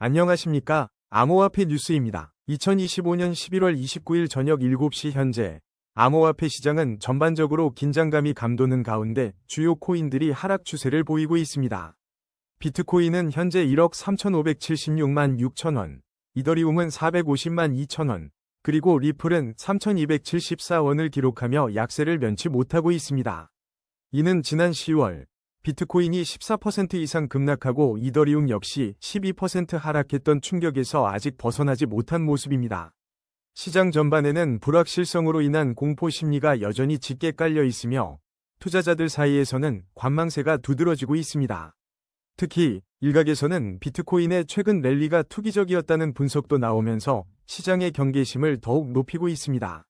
안녕하십니까? 암호화폐 뉴스입니다. 2025년 11월 29일 저녁 7시 현재 암호화폐 시장은 전반적으로 긴장감이 감도는 가운데 주요 코인들이 하락 추세를 보이고 있습니다. 비트코인은 현재 1억 3,576만 6천원, 이더리움은 450만 2천원, 그리고 리플은 3,274원을 기록하며 약세를 면치 못하고 있습니다. 이는 지난 10월 비트코인이 14% 이상 급락하고 이더리움 역시 12% 하락했던 충격에서 아직 벗어나지 못한 모습입니다. 시장 전반에는 불확실성으로 인한 공포 심리가 여전히 짙게 깔려 있으며 투자자들 사이에서는 관망세가 두드러지고 있습니다. 특히 일각에서는 비트코인의 최근 랠리가 투기적이었다는 분석도 나오면서 시장의 경계심을 더욱 높이고 있습니다.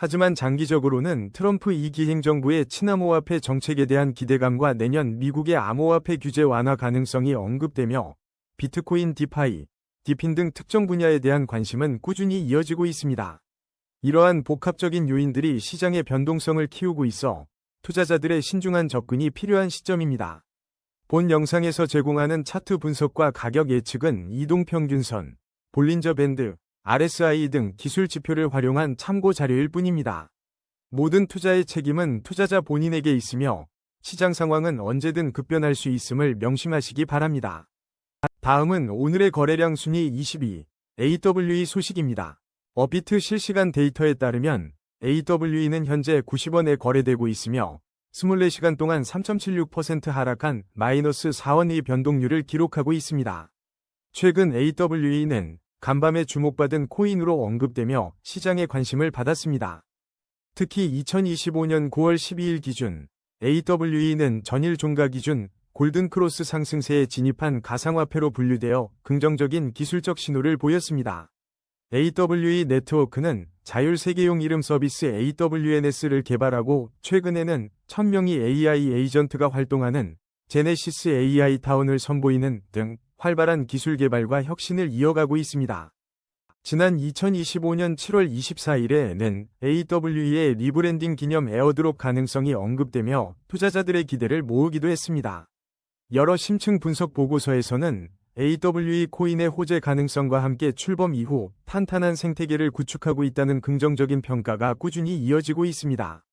하지만 장기적으로는 트럼프 2기 행정부의 친암호화폐 정책에 대한 기대감과 내년 미국의 암호화폐 규제 완화 가능성이 언급되며 비트코인 디파이, 디핀 등 특정 분야에 대한 관심은 꾸준히 이어지고 있습니다. 이러한 복합적인 요인들이 시장의 변동성을 키우고 있어 투자자들의 신중한 접근이 필요한 시점입니다. 본 영상에서 제공하는 차트 분석과 가격 예측은 이동평균선, 볼린저 밴드, RSI 등 기술 지표를 활용한 참고 자료일 뿐입니다. 모든 투자의 책임은 투자자 본인에게 있으며 시장 상황은 언제든 급변할 수 있음을 명심하시기 바랍니다. 다음은 오늘의 거래량 순위 22, AWE 소식입니다. 업비트 실시간 데이터에 따르면 AWE는 현재 90원에 거래되고 있으며 24시간 동안 3.76% 하락한 마이너스 4원의 변동률을 기록하고 있습니다. 최근 AWE는 간밤에 주목받은 코인으로 언급되며 시장의 관심을 받았습니다. 특히 2025년 9월 12일 기준 AWE는 전일 종가 기준 골든크로스 상승세에 진입한 가상화폐로 분류되어 긍정적인 기술적 신호를 보였습니다. AWE 네트워크는 자율세계용 이름 서비스 AWNS를 개발하고 최근에는 1000명의 AI 에이전트가 활동하는 제네시스 AI 타운을 선보이는 등 활발한 기술 개발과 혁신을 이어가고 있습니다. 지난 2025년 7월 24일에는 AWE의 리브랜딩 기념 에어드롭 가능성이 언급되며 투자자들의 기대를 모으기도 했습니다. 여러 심층 분석 보고서에서는 AWE 코인의 호재 가능성과 함께 출범 이후 탄탄한 생태계를 구축하고 있다는 긍정적인 평가가 꾸준히 이어지고 있습니다.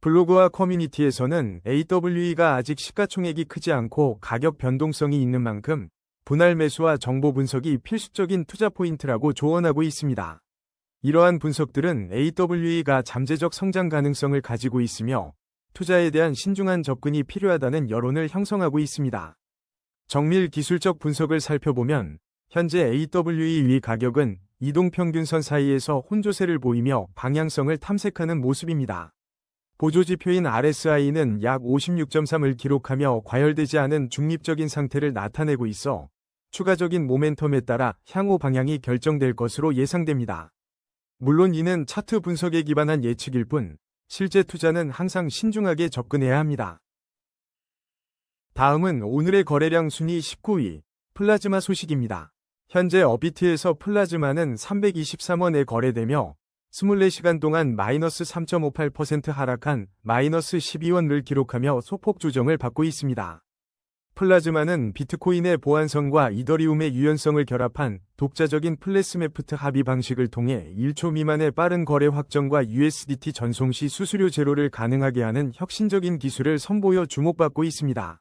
블로그와 커뮤니티에서는 AWE가 아직 시가총액이 크지 않고 가격 변동성이 있는 만큼 분할 매수와 정보 분석이 필수적인 투자 포인트라고 조언하고 있습니다. 이러한 분석들은 AWE가 잠재적 성장 가능성을 가지고 있으며 투자에 대한 신중한 접근이 필요하다는 여론을 형성하고 있습니다. 정밀 기술적 분석을 살펴보면 현재 AWE 가격은 이동평균선 사이에서 혼조세를 보이며 방향성을 탐색하는 모습입니다. 보조지표인 RSI는 약 56.3을 기록하며 과열되지 않은 중립적인 상태를 나타내고 있어 추가적인 모멘텀에 따라 향후 방향이 결정될 것으로 예상됩니다. 물론 이는 차트 분석에 기반한 예측일 뿐 실제 투자는 항상 신중하게 접근해야 합니다. 다음은 오늘의 거래량 순위 19위, 플라즈마 소식입니다. 현재 업비트에서 플라즈마는 323원에 거래되며 24시간 동안 마이너스 3.58% 하락한 마이너스 12원을 기록하며 소폭 조정을 받고 있습니다. 플라즈마는 비트코인의 보안성과 이더리움의 유연성을 결합한 독자적인 플래스메프트 합의 방식을 통해 1초 미만의 빠른 거래 확정과 USDT 전송 시 수수료 제로를 가능하게 하는 혁신적인 기술을 선보여 주목받고 있습니다.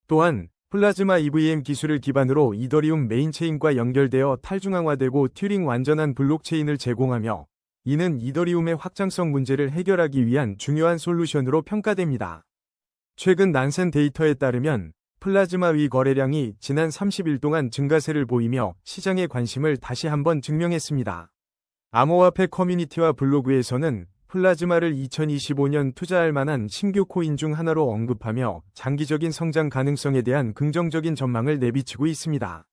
또한 플라즈마 EVM 기술을 기반으로 이더리움 메인체인과 연결되어 탈중앙화되고 튜링 완전한 블록체인을 제공하며 이는 이더리움의 확장성 문제를 해결하기 위한 중요한 솔루션으로 평가됩니다. 최근 난센 데이터에 따르면 플라즈마 위 거래량이 지난 30일 동안 증가세를 보이며 시장의 관심을 다시 한번 증명했습니다. 암호화폐 커뮤니티와 블로그에서는 플라즈마를 2025년 투자할 만한 신규 코인 중 하나로 언급하며 장기적인 성장 가능성에 대한 긍정적인 전망을 내비치고 있습니다.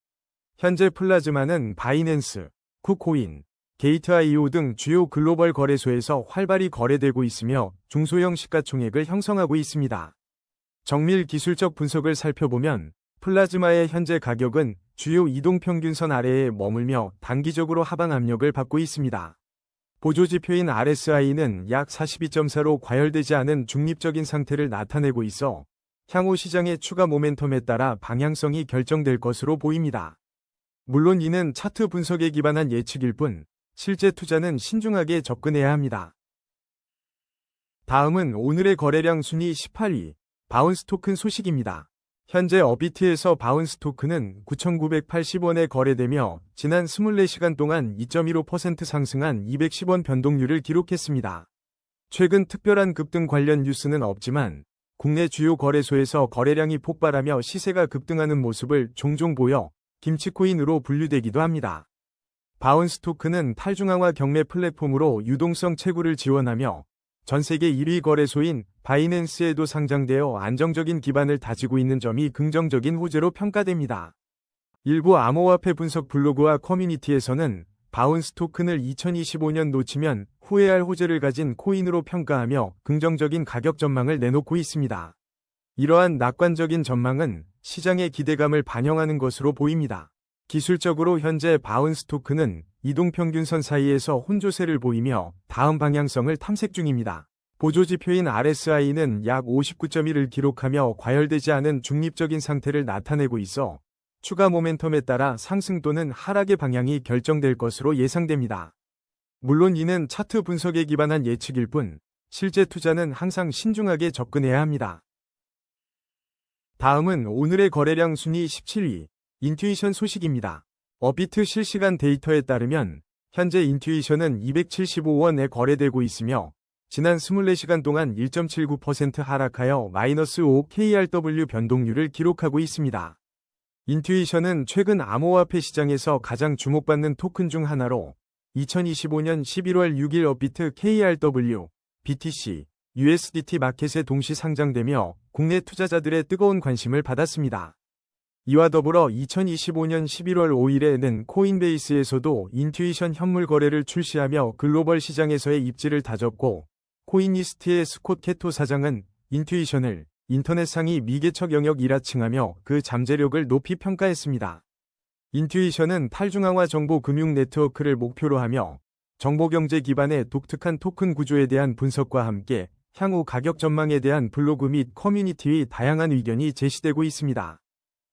현재 플라즈마는 바이낸스, 쿠코인, 게이트.io 등 주요 글로벌 거래소에서 활발히 거래되고 있으며 중소형 시가총액을 형성하고 있습니다. 정밀 기술적 분석을 살펴보면 플라즈마의 현재 가격은 주요 이동평균선 아래에 머물며 단기적으로 하방 압력을 받고 있습니다. 보조지표인 RSI는 약 42.4로 과열되지 않은 중립적인 상태를 나타내고 있어 향후 시장의 추가 모멘텀에 따라 방향성이 결정될 것으로 보입니다. 물론 이는 차트 분석에 기반한 예측일 뿐, 실제 투자는 신중하게 접근해야 합니다. 다음은 오늘의 거래량 순위 18위, 바운스 토큰 소식입니다. 현재 업비트에서 바운스 토큰은 9,980원에 거래되며 지난 24시간 동안 2.15% 상승한 210원 변동률을 기록했습니다. 최근 특별한 급등 관련 뉴스는 없지만 국내 주요 거래소에서 거래량이 폭발하며 시세가 급등하는 모습을 종종 보여 김치코인으로 분류되기도 합니다. 바운스 토큰은 탈중앙화 경매 플랫폼으로 유동성 채굴을 지원하며 전 세계 1위 거래소인 바이낸스에도 상장되어 안정적인 기반을 다지고 있는 점이 긍정적인 호재로 평가됩니다. 일부 암호화폐 분석 블로그와 커뮤니티에서는 바운스 토큰을 2025년 놓치면 후회할 호재를 가진 코인으로 평가하며 긍정적인 가격 전망을 내놓고 있습니다. 이러한 낙관적인 전망은 시장의 기대감을 반영하는 것으로 보입니다. 기술적으로 현재 바운스 토큰은 이동평균선 사이에서 혼조세를 보이며 다음 방향성을 탐색 중입니다. 보조지표인 RSI는 약 59.1을 기록하며 과열되지 않은 중립적인 상태를 나타내고 있어 추가 모멘텀에 따라 상승 또는 하락의 방향이 결정될 것으로 예상됩니다. 물론 이는 차트 분석에 기반한 예측일 뿐 실제 투자는 항상 신중하게 접근해야 합니다. 다음은 오늘의 거래량 순위 17위, 인투이션 소식입니다. 업비트 실시간 데이터에 따르면 현재 인투이션은 275원에 거래되고 있으며 지난 24시간 동안 1.79% 하락하여 -5 KRW 변동률을 기록하고 있습니다. 인투이션은 최근 암호화폐 시장에서 가장 주목받는 토큰 중 하나로 2025년 11월 6일 업비트 KRW, BTC, USDT 마켓에 동시 상장되며 국내 투자자들의 뜨거운 관심을 받았습니다. 이와 더불어 2025년 11월 5일에는 코인베이스에서도 인투이션 현물 거래를 출시하며 글로벌 시장에서의 입지를 다졌고 코인리스트의 스콧 캐토 사장은 인투이션을 인터넷 상위 미개척 영역이라 칭하며 그 잠재력을 높이 평가했습니다. 인투이션은 탈중앙화 정보 금융 네트워크를 목표로 하며 정보경제 기반의 독특한 토큰 구조에 대한 분석과 함께 향후 가격 전망에 대한 블로그 및 커뮤니티의 다양한 의견이 제시되고 있습니다.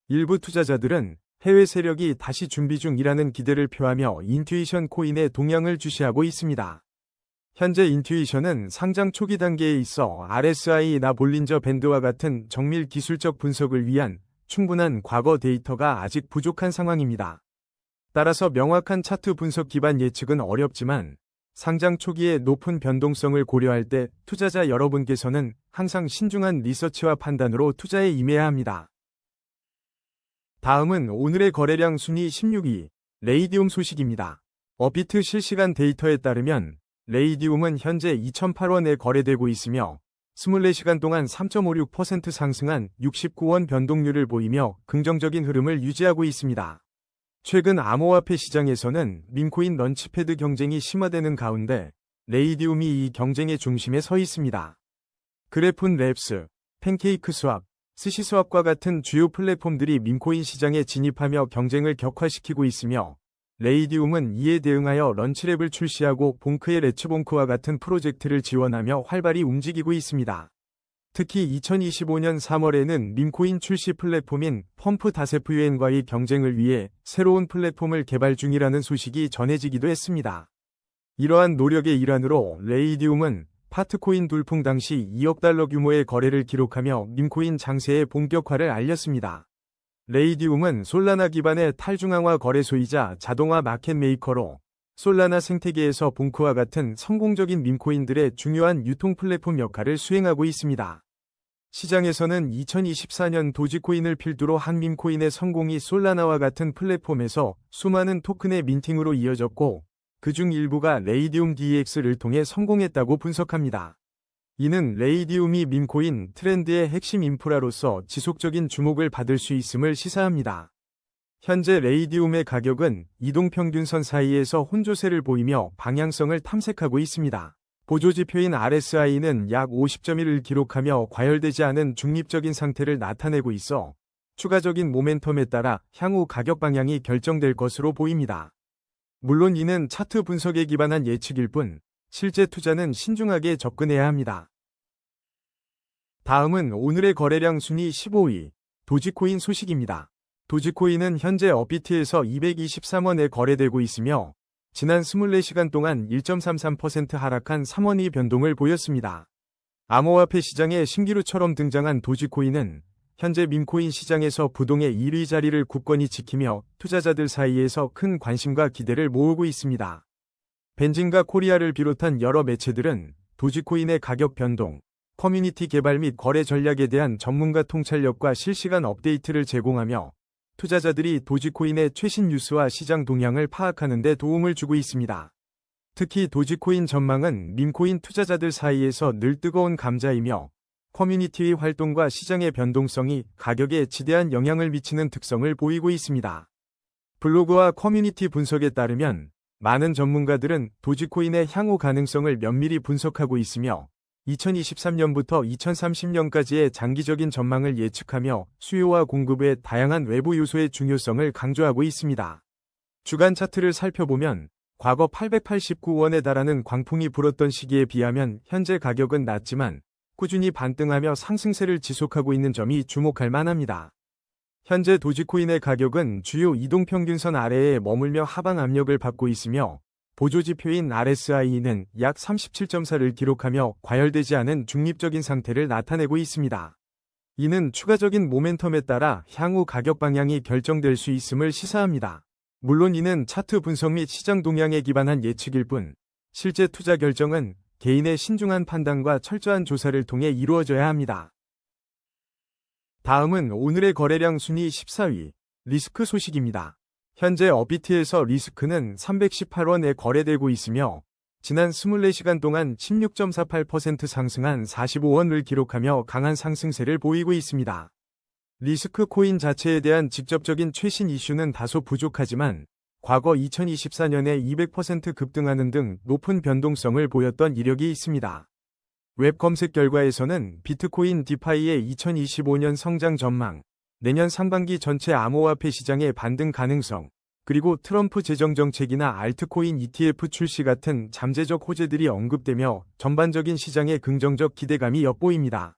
일부 투자자들은 해외 세력이 다시 준비 중이라는 기대를 표하며 인투이션 코인의 동향을 주시하고 있습니다. 현재 인투이션은 상장 초기 단계에 있어 RSI나 볼린저 밴드와 같은 정밀 기술적 분석을 위한 충분한 과거 데이터가 아직 부족한 상황입니다. 따라서 명확한 차트 분석 기반 예측은 어렵지만 상장 초기의 높은 변동성을 고려할 때 투자자 여러분께서는 항상 신중한 리서치와 판단으로 투자에 임해야 합니다. 다음은 오늘의 거래량 순위 16위, 레이디움 소식입니다. 업비트 실시간 데이터에 따르면 레이디움은 현재 2,008원에 거래되고 있으며 24시간 동안 3.56% 상승한 69원 변동률을 보이며 긍정적인 흐름을 유지하고 있습니다. 최근 암호화폐 시장에서는 밈코인 런치패드 경쟁이 심화되는 가운데 레이디움이 이 경쟁의 중심에 서 있습니다. 그래폰 랩스, 팬케이크 스왑, 스시스왑과 같은 주요 플랫폼들이 밈코인 시장에 진입하며 경쟁을 격화시키고 있으며 레이디움은 이에 대응하여 런치랩을 출시하고 봉크의 레츠봉크와 같은 프로젝트를 지원하며 활발히 움직이고 있습니다. 특히 2025년 3월에는 밈코인 출시 플랫폼인 펌프 다세프유엔과의 경쟁을 위해 새로운 플랫폼을 개발 중이라는 소식이 전해지기도 했습니다. 이러한 노력의 일환으로 레이디움은 파트코인 돌풍 당시 2억 달러 규모의 거래를 기록하며 밈코인 장세의 본격화를 알렸습니다. 레이디움은 솔라나 기반의 탈중앙화 거래소이자 자동화 마켓 메이커로 솔라나 생태계에서 봉크와 같은 성공적인 밈코인들의 중요한 유통 플랫폼 역할을 수행하고 있습니다. 시장에서는 2024년 도지코인을 필두로 한 밈코인의 성공이 솔라나와 같은 플랫폼에서 수많은 토큰의 민팅으로 이어졌고 그중 일부가 레이디움 DEX를 통해 성공했다고 분석합니다. 이는 레이디움이 밈코인 트렌드의 핵심 인프라로서 지속적인 주목을 받을 수 있음을 시사합니다. 현재 레이디움의 가격은 이동평균선 사이에서 혼조세를 보이며 방향성을 탐색하고 있습니다. 보조지표인 RSI는 약 50.1을 기록하며 과열되지 않은 중립적인 상태를 나타내고 있어 추가적인 모멘텀에 따라 향후 가격 방향이 결정될 것으로 보입니다. 물론 이는 차트 분석에 기반한 예측일 뿐 실제 투자는 신중하게 접근해야 합니다. 다음은 오늘의 거래량 순위 15위, 도지코인 소식입니다. 도지코인은 현재 업비트에서 223원에 거래되고 있으며 지난 24시간 동안 1.33% 하락한 3원이 변동을 보였습니다. 암호화폐 시장에 신기루처럼 등장한 도지코인은 현재 밈코인 시장에서 부동의 1위 자리를 굳건히 지키며 투자자들 사이에서 큰 관심과 기대를 모으고 있습니다. 벤진과 코리아를 비롯한 여러 매체들은 도지코인의 가격 변동, 커뮤니티 개발 및 거래 전략에 대한 전문가 통찰력과 실시간 업데이트를 제공하며 투자자들이 도지코인의 최신 뉴스와 시장 동향을 파악하는 데 도움을 주고 있습니다. 특히 도지코인 전망은 밈코인 투자자들 사이에서 늘 뜨거운 감자이며 커뮤니티의 활동과 시장의 변동성이 가격에 지대한 영향을 미치는 특성을 보이고 있습니다. 블로그와 커뮤니티 분석에 따르면 많은 전문가들은 도지코인의 향후 가능성을 면밀히 분석하고 있으며 2023년부터 2030년까지의 장기적인 전망을 예측하며 수요와 공급의 다양한 외부 요소의 중요성을 강조하고 있습니다. 주간 차트를 살펴보면 과거 889원에 달하는 광풍이 불었던 시기에 비하면 현재 가격은 낮지만 꾸준히 반등하며 상승세를 지속하고 있는 점이 주목할 만합니다. 현재 도지코인의 가격은 주요 이동평균선 아래에 머물며 하방 압력을 받고 있으며 보조지표인 RSI는 약 37.4를 기록하며 과열되지 않은 중립적인 상태를 나타내고 있습니다. 이는 추가적인 모멘텀에 따라 향후 가격 방향이 결정될 수 있음을 시사합니다. 물론 이는 차트 분석 및 시장 동향에 기반한 예측일 뿐, 실제 투자 결정은 개인의 신중한 판단과 철저한 조사를 통해 이루어져야 합니다. 다음은 오늘의 거래량 순위 14위, 리스크 소식입니다. 현재 업비트에서 리스크는 318원에 거래되고 있으며 지난 24시간 동안 16.48% 상승한 45원을 기록하며 강한 상승세를 보이고 있습니다. 리스크 코인 자체에 대한 직접적인 최신 이슈는 다소 부족하지만 과거 2024년에 200% 급등하는 등 높은 변동성을 보였던 이력이 있습니다. 웹 검색 결과에서는 비트코인 디파이의 2025년 성장 전망, 내년 상반기 전체 암호화폐 시장의 반등 가능성, 그리고 트럼프 재정정책이나 알트코인 ETF 출시 같은 잠재적 호재들이 언급되며 전반적인 시장에 긍정적 기대감이 엿보입니다.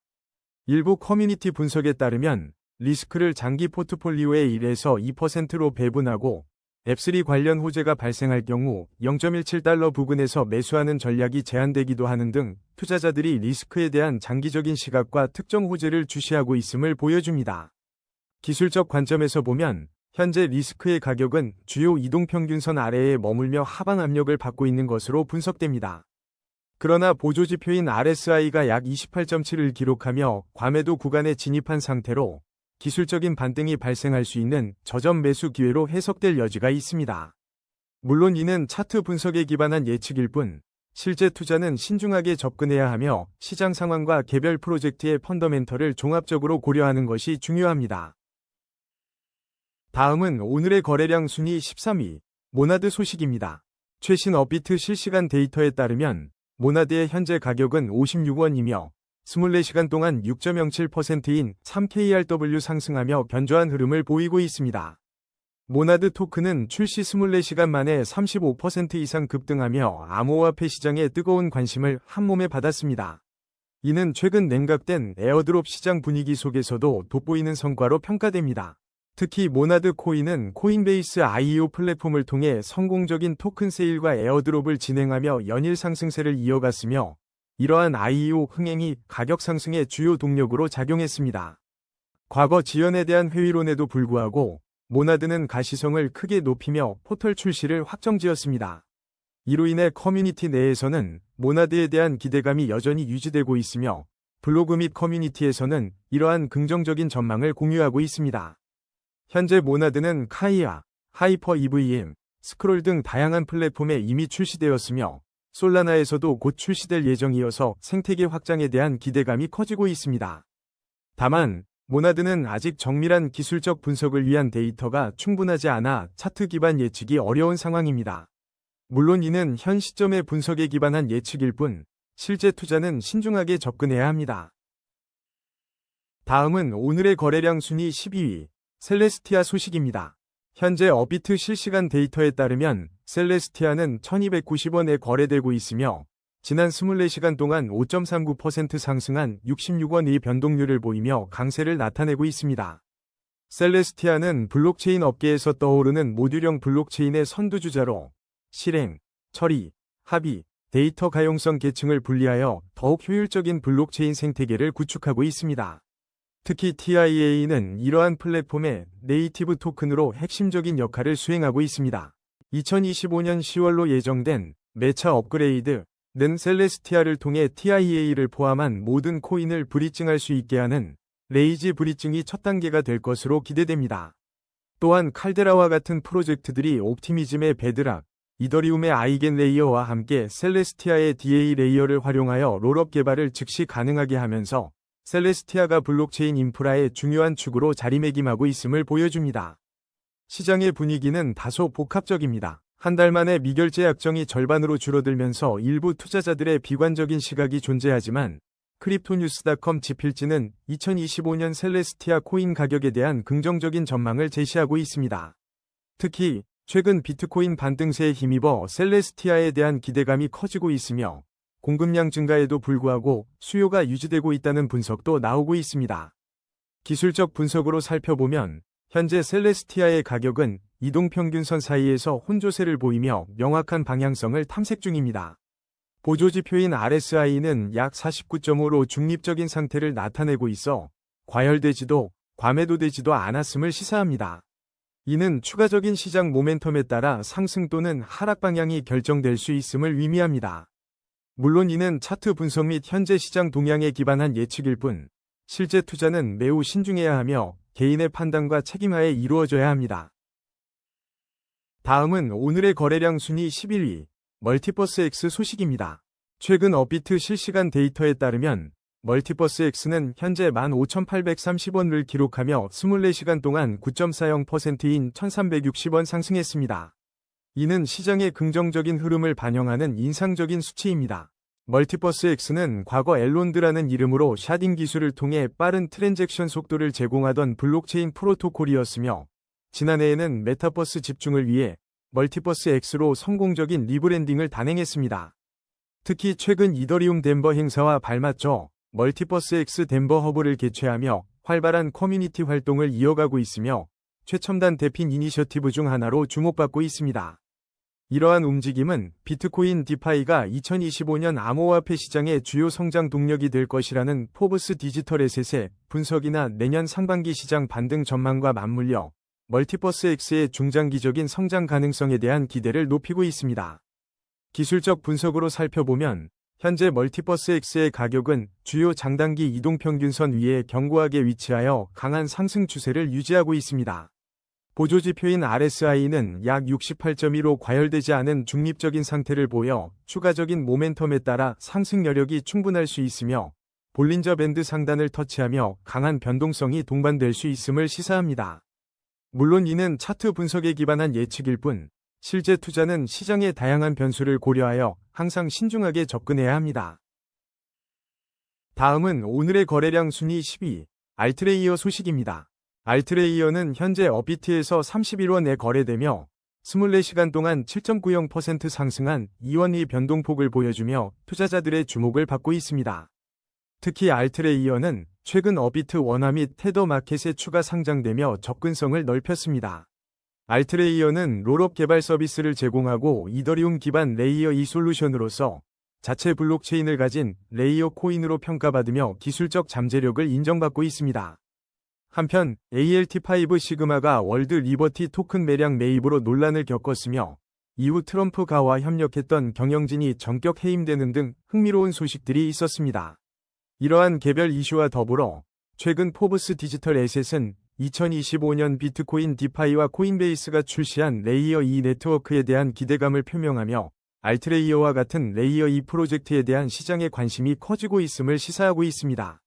일부 커뮤니티 분석에 따르면 리스크를 장기 포트폴리오의 1에서 2%로 배분하고 앱3 관련 호재가 발생할 경우 0.17달러 부근에서 매수하는 전략이 제한되기도 하는 등 투자자들이 리스크에 대한 장기적인 시각과 특정 호재를 주시하고 있음을 보여줍니다. 기술적 관점에서 보면 현재 리스크의 가격은 주요 이동평균선 아래에 머물며 하방 압력을 받고 있는 것으로 분석됩니다. 그러나 보조지표인 RSI가 약 28.7을 기록하며 과매도 구간에 진입한 상태로 기술적인 반등이 발생할 수 있는 저점 매수 기회로 해석될 여지가 있습니다. 물론 이는 차트 분석에 기반한 예측일 뿐, 실제 투자는 신중하게 접근해야 하며 시장 상황과 개별 프로젝트의 펀더멘털을 종합적으로 고려하는 것이 중요합니다. 다음은 오늘의 거래량 순위 13위, 모나드 소식입니다. 최신 업비트 실시간 데이터에 따르면 모나드의 현재 가격은 56원이며 24시간 동안 6.07%인 3KRW 상승하며 견조한 흐름을 보이고 있습니다. 모나드 토큰은 출시 24시간 만에 35% 이상 급등하며 암호화폐 시장의 뜨거운 관심을 한몸에 받았습니다. 이는 최근 냉각된 에어드롭 시장 분위기 속에서도 돋보이는 성과로 평가됩니다. 특히 모나드 코인은 코인베이스 IEO 플랫폼을 통해 성공적인 토큰 세일과 에어드롭을 진행하며 연일 상승세를 이어갔으며 이러한 IEO 흥행이 가격 상승의 주요 동력으로 작용했습니다. 과거 지연에 대한 회의론에도 불구하고 모나드는 가시성을 크게 높이며 포털 출시를 확정지었습니다. 이로 인해 커뮤니티 내에서는 모나드에 대한 기대감이 여전히 유지되고 있으며 블로그 및 커뮤니티에서는 이러한 긍정적인 전망을 공유하고 있습니다. 현재 모나드는 카이아, 하이퍼 EVM, 스크롤 등 다양한 플랫폼에 이미 출시되었으며 솔라나에서도 곧 출시될 예정이어서 생태계 확장에 대한 기대감이 커지고 있습니다. 다만 모나드는 아직 정밀한 기술적 분석을 위한 데이터가 충분하지 않아 차트 기반 예측이 어려운 상황입니다. 물론 이는 현 시점의 분석에 기반한 예측일 뿐 실제 투자는 신중하게 접근해야 합니다. 다음은 오늘의 거래량 순위 12위, 셀레스티아 소식입니다. 현재 업비트 실시간 데이터에 따르면 셀레스티아는 1290원에 거래되고 있으며 지난 24시간 동안 5.39% 상승한 66원의 변동률을 보이며 강세를 나타내고 있습니다. 셀레스티아는 블록체인 업계에서 떠오르는 모듈형 블록체인의 선두주자로 실행, 처리, 합의, 데이터 가용성 계층을 분리하여 더욱 효율적인 블록체인 생태계를 구축하고 있습니다. 특히 TIA는 이러한 플랫폼의 네이티브 토큰으로 핵심적인 역할을 수행하고 있습니다. 2025년 10월로 예정된 매차 업그레이드는 셀레스티아를 통해 TIA를 포함한 모든 코인을 브리징할 수 있게 하는 레이지 브리징이 첫 단계가 될 것으로 기대됩니다. 또한 칼데라와 같은 프로젝트들이 옵티미즘의 베드락, 이더리움의 아이겐 레이어와 함께 셀레스티아의 DA 레이어를 활용하여 롤업 개발을 즉시 가능하게 하면서 셀레스티아가 블록체인 인프라의 중요한 축으로 자리매김하고 있음을 보여줍니다. 시장의 분위기는 다소 복합적입니다. 한 달 만에 미결제 약정이 절반으로 줄어들면서 일부 투자자들의 비관적인 시각이 존재하지만 크립토뉴스.com 지필지는 2025년 셀레스티아 코인 가격에 대한 긍정적인 전망을 제시하고 있습니다. 특히 최근 비트코인 반등세에 힘입어 셀레스티아에 대한 기대감이 커지고 있으며 공급량 증가에도 불구하고 수요가 유지되고 있다는 분석도 나오고 있습니다. 기술적 분석으로 살펴보면 현재 셀레스티아의 가격은 이동평균선 사이에서 혼조세를 보이며 명확한 방향성을 탐색 중입니다. 보조지표인 RSI는 약 49.5로 중립적인 상태를 나타내고 있어 과열되지도 과매도되지도 않았음을 시사합니다. 이는 추가적인 시장 모멘텀에 따라 상승 또는 하락 방향이 결정될 수 있음을 의미합니다. 물론 이는 차트 분석 및 현재 시장 동향에 기반한 예측일 뿐, 실제 투자는 매우 신중해야 하며 개인의 판단과 책임하에 이루어져야 합니다. 다음은 오늘의 거래량 순위 11위, 멀티버스X 소식입니다. 최근 업비트 실시간 데이터에 따르면 멀티버스X는 현재 15,830원을 기록하며 24시간 동안 9.40%인 1,360원 상승했습니다. 이는 시장의 긍정적인 흐름을 반영하는 인상적인 수치입니다. 멀티버스X는 과거 엘론드라는 이름으로 샤딩 기술을 통해 빠른 트랜잭션 속도를 제공하던 블록체인 프로토콜이었으며 지난해에는 메타버스 집중을 위해 멀티버스X로 성공적인 리브랜딩을 단행했습니다. 특히 최근 이더리움 덴버 행사와 발맞춰 멀티버스X 덴버 허브를 개최하며 활발한 커뮤니티 활동을 이어가고 있으며 최첨단 대핀 이니셔티브 중 하나로 주목받고 있습니다. 이러한 움직임은 비트코인 디파이가 2025년 암호화폐 시장의 주요 성장 동력이 될 것이라는 포브스 디지털 에셋의 분석이나 내년 상반기 시장 반등 전망과 맞물려 멀티버스X의 중장기적인 성장 가능성에 대한 기대를 높이고 있습니다. 기술적 분석으로 살펴보면 현재 멀티버스X의 가격은 주요 장단기 이동평균선 위에 견고하게 위치하여 강한 상승 추세를 유지하고 있습니다. 보조지표인 RSI는 약 68.2로 과열되지 않은 중립적인 상태를 보여 추가적인 모멘텀에 따라 상승 여력이 충분할 수 있으며 볼린저 밴드 상단을 터치하며 강한 변동성이 동반될 수 있음을 시사합니다. 물론 이는 차트 분석에 기반한 예측일 뿐 실제 투자는 시장의 다양한 변수를 고려하여 항상 신중하게 접근해야 합니다. 다음은 오늘의 거래량 순위 10위, 알트레이어 소식입니다. 알트레이어는 현재 업비트에서 31원에 거래되며 24시간 동안 7.90% 상승한 2원의 변동폭을 보여주며 투자자들의 주목을 받고 있습니다. 특히 알트레이어는 최근 업비트 원화 및 테더 마켓에 추가 상장되며 접근성을 넓혔습니다. 알트레이어는 롤업 개발 서비스를 제공하고 이더리움 기반 레이어 2 솔루션으로서 자체 블록체인을 가진 레이어 코인으로 평가받으며 기술적 잠재력을 인정받고 있습니다. 한편 ALT5 시그마가 월드 리버티 토큰 매량 매입으로 논란을 겪었으며 이후 트럼프가와 협력했던 경영진이 전격 해임되는 등 흥미로운 소식들이 있었습니다. 이러한 개별 이슈와 더불어 최근 포브스 디지털 에셋은 2025년 비트코인 디파이와 코인베이스가 출시한 레이어 2 네트워크에 대한 기대감을 표명하며 알트레이어와 같은 레이어 2 프로젝트에 대한 시장의 관심이 커지고 있음을 시사하고 있습니다.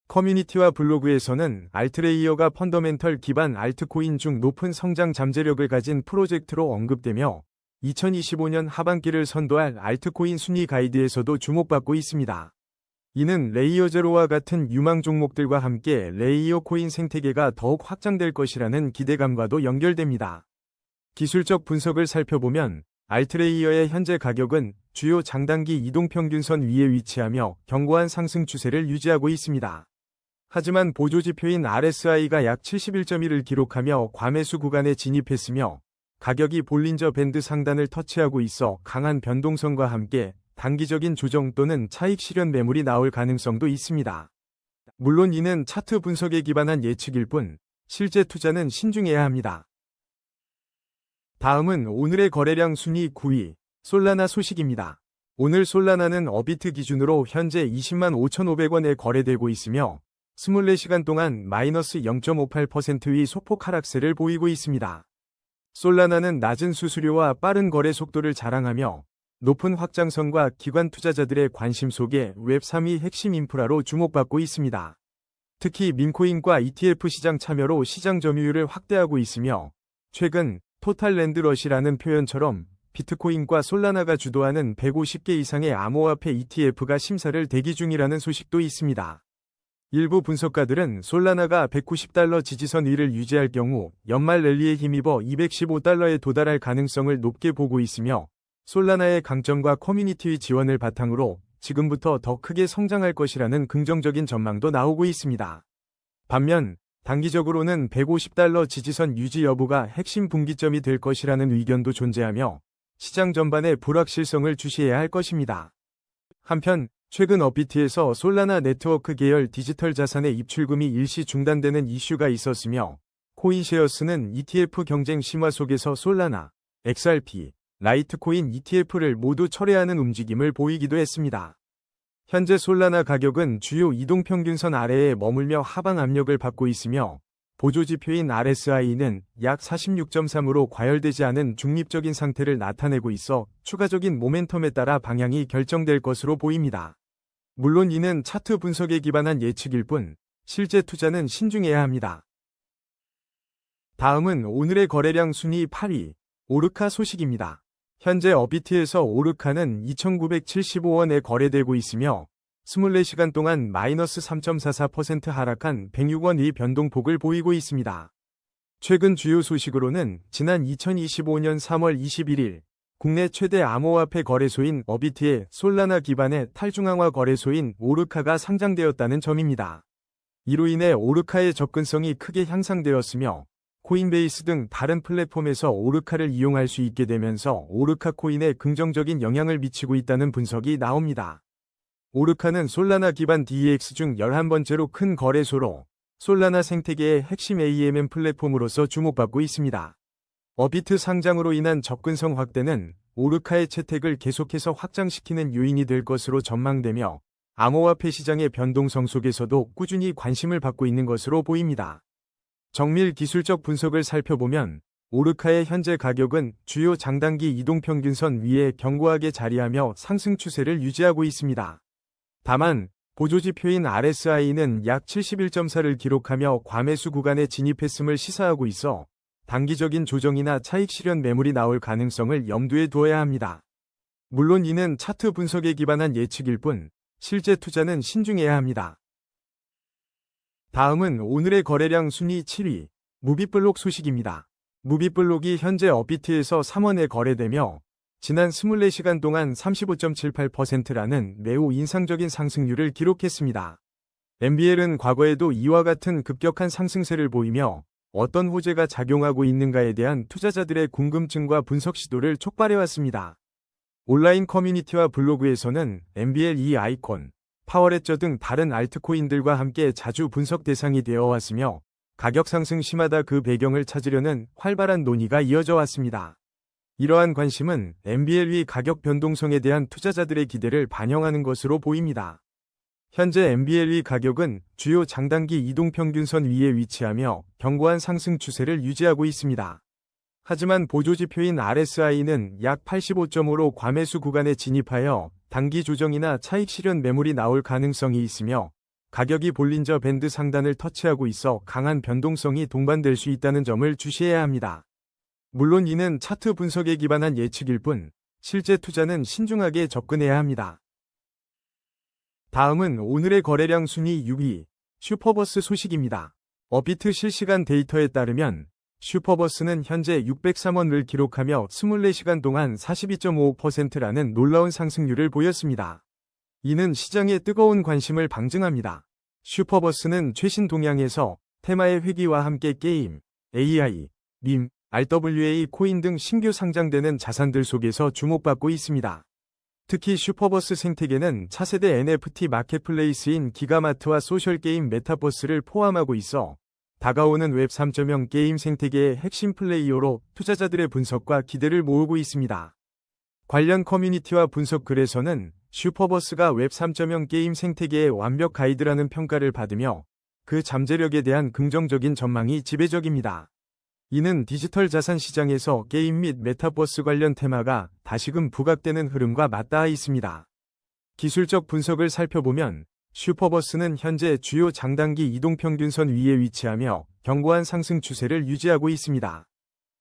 커뮤니티와 블로그에서는 알트레이어가 펀더멘털 기반 알트코인 중 높은 성장 잠재력을 가진 프로젝트로 언급되며 2025년 하반기를 선도할 알트코인 순위 가이드에서도 주목받고 있습니다. 이는 레이어 제로와 같은 유망 종목들과 함께 레이어 코인 생태계가 더욱 확장될 것이라는 기대감과도 연결됩니다. 기술적 분석을 살펴보면 알트레이어의 현재 가격은 주요 장단기 이동평균선 위에 위치하며 견고한 상승 추세를 유지하고 있습니다. 하지만 보조지표인 RSI가 약 71.1을 기록하며 과매수 구간에 진입했으며 가격이 볼린저 밴드 상단을 터치하고 있어 강한 변동성과 함께 단기적인 조정 또는 차익 실현 매물이 나올 가능성도 있습니다. 물론 이는 차트 분석에 기반한 예측일 뿐 실제 투자는 신중해야 합니다. 다음은 오늘의 거래량 순위 9위, 솔라나 소식입니다. 오늘 솔라나는 어비트 기준으로 현재 20만 5,500원에 거래되고 있으며 24시간 동안 마이너스 0.58%의 소폭 하락세를 보이고 있습니다. 솔라나는 낮은 수수료와 빠른 거래 속도를 자랑하며 높은 확장성과 기관 투자자들의 관심 속에 웹3의 핵심 인프라로 주목받고 있습니다. 특히 민코인과 ETF 시장 참여로 시장 점유율을 확대하고 있으며 최근 토탈 랜드러시라는 표현처럼 비트코인과 솔라나가 주도하는 150개 이상의 암호화폐 ETF가 심사를 대기 중이라는 소식도 있습니다. 일부 분석가들은 솔라나가 $190 지지선 위를 유지할 경우 연말 랠리에 힘입어 $215에 도달할 가능성을 높게 보고 있으며 솔라나의 강점과 커뮤니티의 지원을 바탕으로 지금부터 더 크게 성장할 것이라는 긍정적인 전망도 나오고 있습니다. 반면 단기적으로는 $150 지지선 유지 여부가 핵심 분기점이 될 것이라는 의견도 존재하며 시장 전반의 불확실성을 주시해야 할 것입니다. 한편 최근 업비트에서 솔라나 네트워크 계열 디지털 자산의 입출금이 일시 중단되는 이슈가 있었으며 코인쉐어스는 ETF 경쟁 심화 속에서 솔라나, XRP, 라이트코인 ETF를 모두 철회하는 움직임을 보이기도 했습니다. 현재 솔라나 가격은 주요 이동평균선 아래에 머물며 하방 압력을 받고 있으며 보조지표인 RSI는 약 46.3으로 과열되지 않은 중립적인 상태를 나타내고 있어 추가적인 모멘텀에 따라 방향이 결정될 것으로 보입니다. 물론 이는 차트 분석에 기반한 예측일 뿐 실제 투자는 신중해야 합니다. 다음은 오늘의 거래량 순위 8위, 오르카 소식입니다. 현재 어비트에서 오르카는 2,975원에 거래되고 있으며 24시간 동안 마이너스 3.44% 하락한 106원의 변동폭을 보이고 있습니다. 최근 주요 소식으로는 지난 2025년 3월 21일 국내 최대 암호화폐 거래소인 어비트의 솔라나 기반의 탈중앙화 거래소인 오르카가 상장되었다는 점입니다. 이로 인해 오르카의 접근성이 크게 향상되었으며 코인베이스 등 다른 플랫폼에서 오르카를 이용할 수 있게 되면서 오르카 코인에 긍정적인 영향을 미치고 있다는 분석이 나옵니다. 오르카는 솔라나 기반 DEX 중 11번째로 큰 거래소로 솔라나 생태계의 핵심 AMM 플랫폼으로서 주목받고 있습니다. 어비트 상장으로 인한 접근성 확대는 오르카의 채택을 계속해서 확장시키는 요인이 될 것으로 전망되며 암호화폐 시장의 변동성 속에서도 꾸준히 관심을 받고 있는 것으로 보입니다. 정밀 기술적 분석을 살펴보면 오르카의 현재 가격은 주요 장단기 이동평균선 위에 견고하게 자리하며 상승 추세를 유지하고 있습니다. 다만 보조지표인 RSI는 약 71.4를 기록하며 과매수 구간에 진입했음을 시사하고 있어 단기적인 조정이나 차익 실현 매물이 나올 가능성을 염두에 두어야 합니다. 물론 이는 차트 분석에 기반한 예측일 뿐 실제 투자는 신중해야 합니다. 다음은 오늘의 거래량 순위 7위, 무비블록 소식입니다. 무비블록이 현재 업비트에서 3원에 거래되며 지난 24시간 동안 35.78%라는 매우 인상적인 상승률을 기록했습니다. MBL은 과거에도 이와 같은 급격한 상승세를 보이며 어떤 호재가 작용하고 있는가에 대한 투자자들의 궁금증과 분석 시도를 촉발해왔습니다. 온라인 커뮤니티와 블로그에서는 MBL 아이콘, 파워레저 등 다른 알트코인들과 함께 자주 분석 대상이 되어 왔으며 가격 상승 시마다 그 배경을 찾으려는 활발한 논의가 이어져 왔습니다. 이러한 관심은 MBL의 가격 변동성에 대한 투자자들의 기대를 반영하는 것으로 보입니다. 현재 MBL의 가격은 주요 장단기 이동평균선 위에 위치하며 견고한 상승 추세를 유지하고 있습니다. 하지만 보조지표인 RSI는 약 85.5로 과매수 구간에 진입하여 단기 조정이나 차익 실현 매물이 나올 가능성이 있으며 가격이 볼린저 밴드 상단을 터치하고 있어 강한 변동성이 동반될 수 있다는 점을 주시해야 합니다. 물론 이는 차트 분석에 기반한 예측일 뿐 실제 투자는 신중하게 접근해야 합니다. 다음은 오늘의 거래량 순위 6위, 슈퍼버스 소식입니다. 업비트 실시간 데이터에 따르면 슈퍼버스는 현재 603원을 기록하며 24시간 동안 42.55%라는 놀라운 상승률을 보였습니다. 이는 시장의 뜨거운 관심을 방증합니다. 슈퍼버스는 최신 동향에서 테마의 회귀와 함께 게임, AI, 밈, RWA 코인 등 신규 상장되는 자산들 속에서 주목받고 있습니다. 특히 슈퍼버스 생태계는 차세대 NFT 마켓플레이스인 기가마트와 소셜게임 메타버스를 포함하고 있어 다가오는 웹 3.0 게임 생태계의 핵심 플레이어로 투자자들의 분석과 기대를 모으고 있습니다. 관련 커뮤니티와 분석 글에서는 슈퍼버스가 웹 3.0 게임 생태계의 완벽 가이드라는 평가를 받으며 그 잠재력에 대한 긍정적인 전망이 지배적입니다. 이는 디지털 자산 시장에서 게임 및 메타버스 관련 테마가 다시금 부각되는 흐름과 맞닿아 있습니다. 기술적 분석을 살펴보면 슈퍼버스는 현재 주요 장단기 이동평균선 위에 위치하며 견고한 상승 추세를 유지하고 있습니다.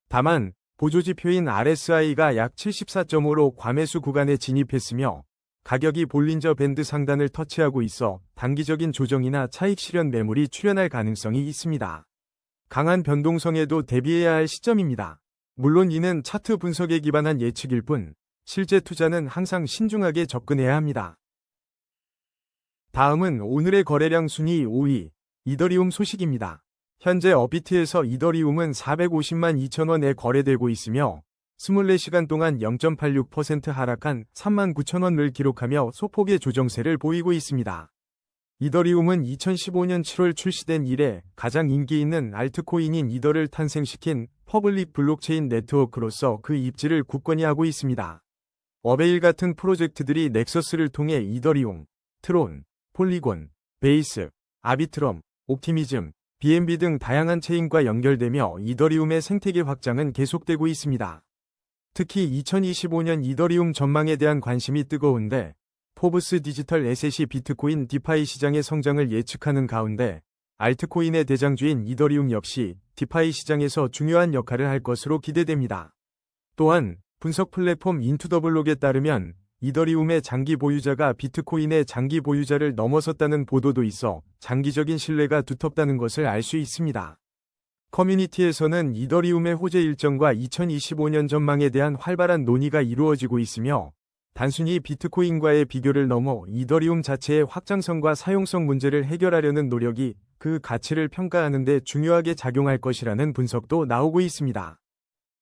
다만 보조지표인 RSI가 약 74.5로 과매수 구간에 진입했으며 가격이 볼린저 밴드 상단을 터치하고 있어 단기적인 조정이나 차익 실현 매물이 출현할 가능성이 있습니다. 강한 변동성에도 대비해야 할 시점입니다. 물론 이는 차트 분석에 기반한 예측일 뿐 실제 투자는 항상 신중하게 접근해야 합니다. 다음은 오늘의 거래량 순위 5위, 이더리움 소식입니다. 현재 업비트에서 이더리움은 450만 2천원에 거래되고 있으며 24시간 동안 0.86% 하락한 39,000원을 기록하며 소폭의 조정세를 보이고 있습니다. 이더리움은 2015년 7월 출시된 이래 가장 인기 있는 알트코인인 이더를 탄생시킨 퍼블릭 블록체인 네트워크로서 그 입지를 굳건히 하고 있습니다. 어베일 같은 프로젝트들이 넥서스를 통해 이더리움, 트론, 폴리곤, 베이스, 아비트럼, 옵티미즘, BNB 등 다양한 체인과 연결되며 이더리움의 생태계 확장은 계속되고 있습니다. 특히 2025년 이더리움 전망에 대한 관심이 뜨거운데 포브스 디지털 에셋이 비트코인 디파이 시장의 성장을 예측하는 가운데 알트코인의 대장주인 이더리움 역시 디파이 시장에서 중요한 역할을 할 것으로 기대됩니다. 또한 분석 플랫폼 인투더블록에 따르면 이더리움의 장기 보유자가 비트코인의 장기 보유자를 넘어섰다는 보도도 있어 장기적인 신뢰가 두텁다는 것을 알 수 있습니다. 커뮤니티에서는 이더리움의 호재 일정과 2025년 전망에 대한 활발한 논의가 이루어지고 있으며 단순히 비트코인과의 비교를 넘어 이더리움 자체의 확장성과 사용성 문제를 해결하려는 노력이 그 가치를 평가하는 데 중요하게 작용할 것이라는 분석도 나오고 있습니다.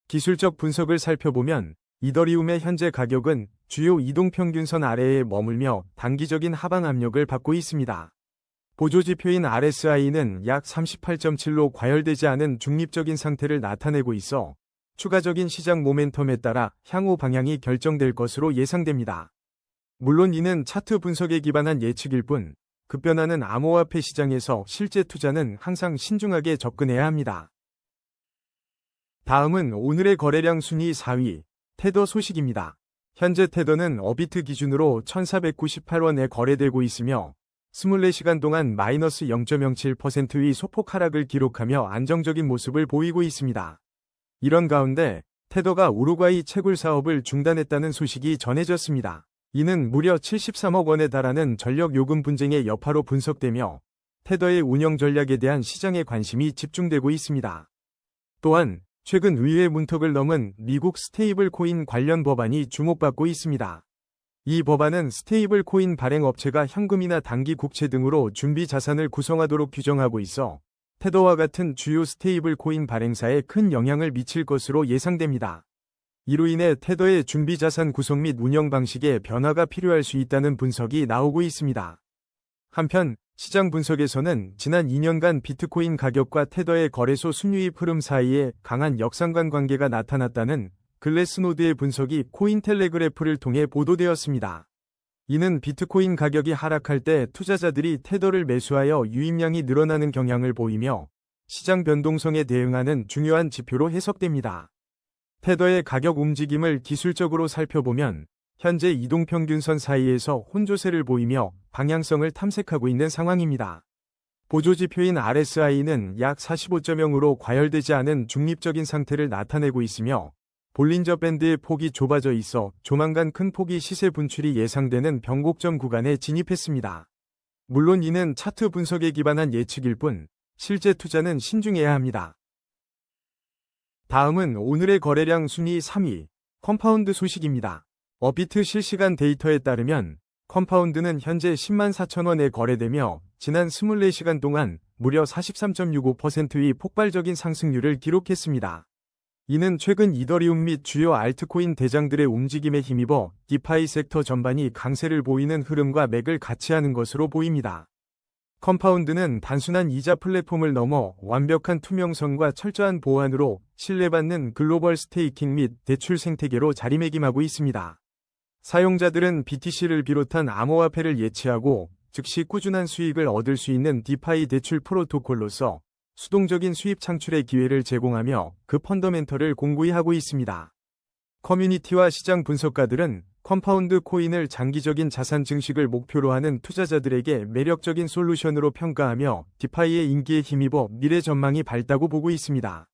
기술적 분석을 살펴보면 이더리움의 현재 가격은 주요 이동평균선 아래에 머물며 단기적인 하방 압력을 받고 있습니다. 보조지표인 RSI는 약 38.7로 과열되지 않은 중립적인 상태를 나타내고 있어 추가적인 시장 모멘텀에 따라 향후 방향이 결정될 것으로 예상됩니다. 물론 이는 차트 분석에 기반한 예측일 뿐 급변하는 암호화폐 시장에서 실제 투자는 항상 신중하게 접근해야 합니다. 다음은 오늘의 거래량 순위 4위, 테더 소식입니다. 현재 테더는 업비트 기준으로 1,498원에 거래되고 있으며 24시간 동안 마이너스 0.07%의 소폭 하락을 기록하며 안정적인 모습을 보이고 있습니다. 이런 가운데 테더가 우루과이 채굴 사업을 중단했다는 소식이 전해졌습니다. 이는 무려 73억 원에 달하는 전력 요금 분쟁의 여파로 분석되며 테더의 운영 전략에 대한 시장의 관심이 집중되고 있습니다. 또한 최근 의회 문턱을 넘은 미국 스테이블 코인 관련 법안이 주목받고 있습니다. 이 법안은 스테이블 코인 발행 업체가 현금이나 단기 국채 등으로 준비 자산을 구성하도록 규정하고 있어 테더와 같은 주요 스테이블 코인 발행사에 큰 영향을 미칠 것으로 예상됩니다. 이로 인해 테더의 준비 자산 구성 및 운영 방식에 변화가 필요할 수 있다는 분석이 나오고 있습니다. 한편 시장 분석에서는 지난 2년간 비트코인 가격과 테더의 거래소 순유입 흐름 사이에 강한 역상관 관계가 나타났다는 글래스노드의 분석이 코인텔레그래프를 통해 보도되었습니다. 이는 비트코인 가격이 하락할 때 투자자들이 테더를 매수하여 유입량이 늘어나는 경향을 보이며 시장 변동성에 대응하는 중요한 지표로 해석됩니다. 테더의 가격 움직임을 기술적으로 살펴보면 현재 이동평균선 사이에서 혼조세를 보이며 방향성을 탐색하고 있는 상황입니다. 보조지표인 RSI는 약 45.0으로 과열되지 않은 중립적인 상태를 나타내고 있으며 볼린저 밴드의 폭이 좁아져 있어 조만간 큰 폭의 시세 분출이 예상되는 변곡점 구간에 진입했습니다. 물론 이는 차트 분석에 기반한 예측일 뿐 실제 투자는 신중해야 합니다. 다음은 오늘의 거래량 순위 3위, 컴파운드 소식입니다. 업비트 실시간 데이터에 따르면 컴파운드는 현재 104,000원에 거래되며 지난 24시간 동안 무려 43.65%의 폭발적인 상승률을 기록했습니다. 이는 최근 이더리움 및 주요 알트코인 대장들의 움직임에 힘입어 디파이 섹터 전반이 강세를 보이는 흐름과 맥을 같이 하는 것으로 보입니다. 컴파운드는 단순한 이자 플랫폼을 넘어 완벽한 투명성과 철저한 보안으로 신뢰받는 글로벌 스테이킹 및 대출 생태계로 자리매김하고 있습니다. 사용자들은 BTC를 비롯한 암호화폐를 예치하고 즉시 꾸준한 수익을 얻을 수 있는 디파이 대출 프로토콜로서 수동적인 수입 창출의 기회를 제공하며 그 펀더멘털을 공고히 하고 있습니다. 커뮤니티와 시장 분석가들은 컴파운드 코인을 장기적인 자산 증식을 목표로 하는 투자자들에게 매력적인 솔루션으로 평가하며 디파이의 인기에 힘입어 미래 전망이 밝다고 보고 있습니다.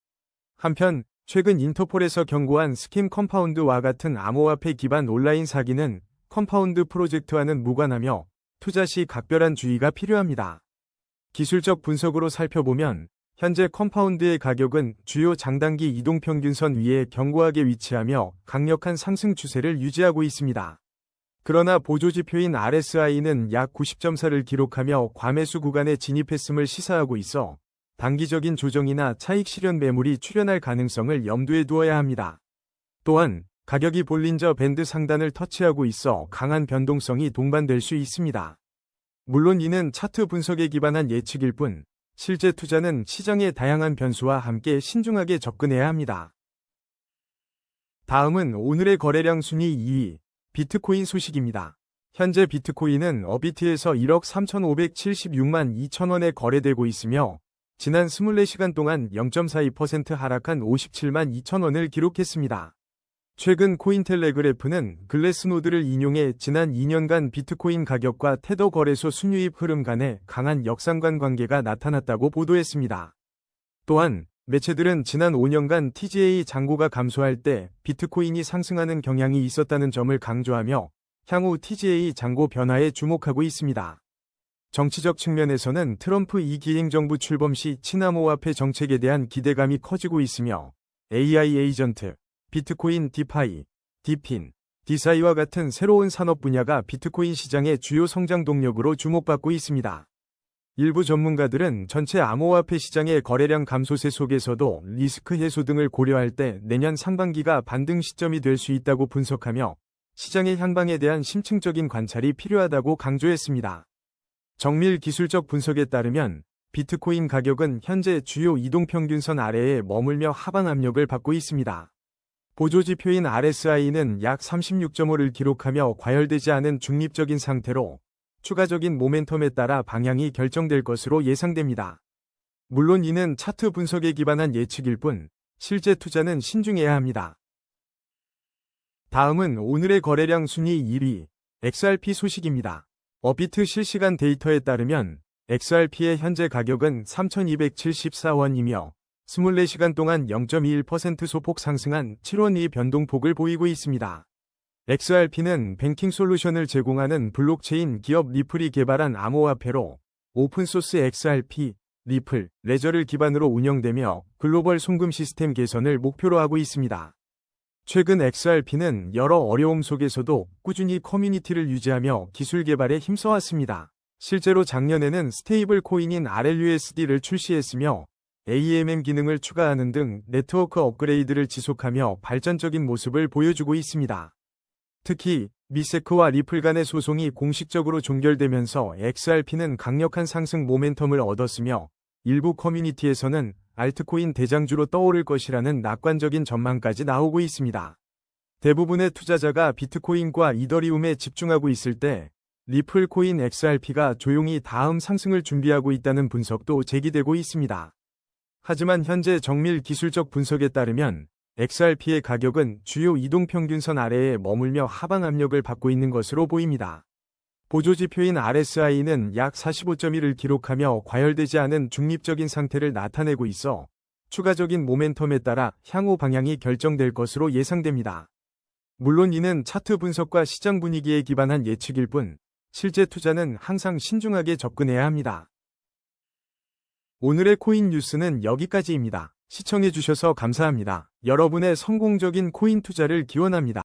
한편 최근 인터폴에서 경고한 스킴 컴파운드와 같은 암호화폐 기반 온라인 사기는 컴파운드 프로젝트와는 무관하며 투자 시 각별한 주의가 필요합니다. 기술적 분석으로 살펴보면 현재 컴파운드의 가격은 주요 장단기 이동평균선 위에 견고하게 위치하며 강력한 상승 추세를 유지하고 있습니다. 그러나 보조지표인 RSI는 약 90.4를 기록하며 과매수 구간에 진입했음을 시사하고 있어 단기적인 조정이나 차익 실현 매물이 출현할 가능성을 염두에 두어야 합니다. 또한 가격이 볼린저 밴드 상단을 터치하고 있어 강한 변동성이 동반될 수 있습니다. 물론 이는 차트 분석에 기반한 예측일 뿐 실제 투자는 시장의 다양한 변수와 함께 신중하게 접근해야 합니다. 다음은 오늘의 거래량 순위 2위, 비트코인 소식입니다. 현재 비트코인은 어비트에서 1억 3,576만 2천원에 거래되고 있으며 지난 24시간 동안 0.42% 하락한 57만 2천원을 기록했습니다. 최근 코인텔레그래프는 글래스노드를 인용해 지난 2년간 비트코인 가격과 테더 거래소 순유입 흐름 간에 강한 역상관 관계가 나타났다고 보도했습니다. 또한 매체들은 지난 5년간 TGA 잔고가 감소할 때 비트코인이 상승하는 경향이 있었다는 점을 강조하며 향후 TGA 잔고 변화에 주목하고 있습니다. 정치적 측면에서는 트럼프 2기 행정부 출범 시 친암호화폐 정책에 대한 기대감이 커지고 있으며 AI 에이전트, 비트코인 디파이, 디핀, 디사이와 같은 새로운 산업 분야가 비트코인 시장의 주요 성장 동력으로 주목받고 있습니다. 일부 전문가들은 전체 암호화폐 시장의 거래량 감소세 속에서도 리스크 해소 등을 고려할 때 내년 상반기가 반등 시점이 될 수 있다고 분석하며 시장의 향방에 대한 심층적인 관찰이 필요하다고 강조했습니다. 정밀 기술적 분석에 따르면 비트코인 가격은 현재 주요 이동평균선 아래에 머물며 하방 압력을 받고 있습니다. 보조지표인 RSI는 약 36.5를 기록하며 과열되지 않은 중립적인 상태로 추가적인 모멘텀에 따라 방향이 결정될 것으로 예상됩니다. 물론 이는 차트 분석에 기반한 예측일 뿐 실제 투자는 신중해야 합니다. 다음은 오늘의 거래량 순위 1위, XRP 소식입니다. 어비트 실시간 데이터에 따르면 XRP의 현재 가격은 3,274원이며 24시간 동안 0.21% 소폭 상승한 7원 2 변동폭을 보이고 있습니다. XRP는 뱅킹 솔루션을 제공하는 블록체인 기업 리플이 개발한 암호화폐로 오픈소스 XRP, 리플, 레저를 기반으로 운영되며 글로벌 송금 시스템 개선을 목표로 하고 있습니다. 최근 XRP는 여러 어려움 속에서도 꾸준히 커뮤니티를 유지하며 기술 개발에 힘써왔습니다. 실제로 작년에는 스테이블 코인인 RLUSD를 출시했으며 AMM 기능을 추가하는 등 네트워크 업그레이드를 지속하며 발전적인 모습을 보여주고 있습니다. 특히 미세크와 리플 간의 소송이 공식적으로 종결되면서 XRP는 강력한 상승 모멘텀을 얻었으며 일부 커뮤니티에서는 알트코인 대장주로 떠오를 것이라는 낙관적인 전망까지 나오고 있습니다. 대부분의 투자자가 비트코인과 이더리움에 집중하고 있을 때 리플 코인 XRP가 조용히 다음 상승을 준비하고 있다는 분석도 제기되고 있습니다. 하지만 현재 정밀 기술적 분석에 따르면 XRP의 가격은 주요 이동평균선 아래에 머물며 하방 압력을 받고 있는 것으로 보입니다. 보조지표인 RSI는 약 45.1을 기록하며 과열되지 않은 중립적인 상태를 나타내고 있어 추가적인 모멘텀에 따라 향후 방향이 결정될 것으로 예상됩니다. 물론 이는 차트 분석과 시장 분위기에 기반한 예측일 뿐 실제 투자는 항상 신중하게 접근해야 합니다. 오늘의 코인 뉴스는 여기까지입니다. 시청해주셔서 감사합니다. 여러분의 성공적인 코인 투자를 기원합니다.